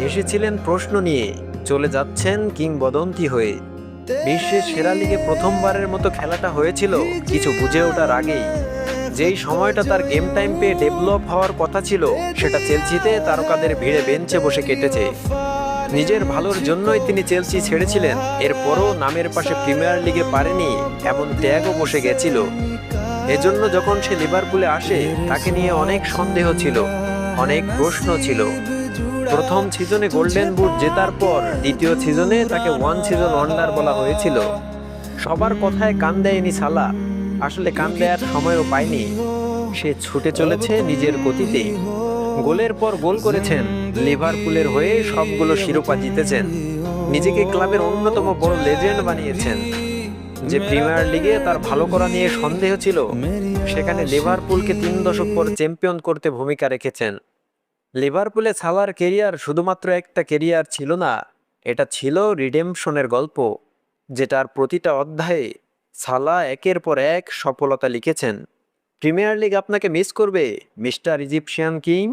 এসেছিলেন প্রশ্ন নিয়ে, চলে যাচ্ছেন কিংবদন্তি হয়ে। বিশ্বের সেরা লিগে প্রথমবারের মতো খেলাটা হয়েছিল কিছু বুঝে ওঠার আগেই। যেই সময়টা তার গেম টাইম পেয়ে ডেভেলপ হওয়ার কথা ছিল, সেটা চেলসিতে তারকাদের ভিড়ে বেঞ্চে বসে কেটেছে। নিজের ভালোর জন্যই তিনি চেলসি ছেড়েছিলেন, এরপরও নামের পাশে প্রিমিয়ার লিগে পারেনি এমন ত্যাগও বসে গেছিল। এজন্য যখন সে লিভারপুলে আসে, তাকে নিয়ে অনেক সন্দেহ ছিল, অনেক প্রশ্ন ছিল। প্রথম সিজনে গোল্ডেন বুট জেতার পর দ্বিতীয় সিজনে তাকে ওয়ান সিজন ওয়ান্ডার বলা হয়েছিল। সবার কথায় কান দেয়নি সালা, আসলে কান দেয়ার সময়ও পায়নি। সে ছুটে চলেছে নিজের গতিতে, গোলের পর গোল করেছেন, লিভারপুলের হয়ে সবগুলো শিরোপা জিতেছেন, নিজেকে ক্লাবের অন্যতম বড় লেজেন্ড বানিয়েছেন। যে প্রিমিয়ার লিগে তার ভালো করা নিয়ে সন্দেহ ছিল, সেখানে লিভারপুলকে 3 দশক পর চ্যাম্পিয়ন করতে ভূমিকা রেখেছেন। লিভারপুলে সালার কেরিয়ার শুধুমাত্র একটা কেরিয়ার ছিল না, এটা ছিল রিডেম্পশনের গল্প, যেটার প্রতিটা অধ্যায়ে সালা একের পর এক সফলতা লিখেছেন। প্রিমিয়ার লিগ আপনাকে মিস করবে মিস্টার ইজিপশিয়ান কিং।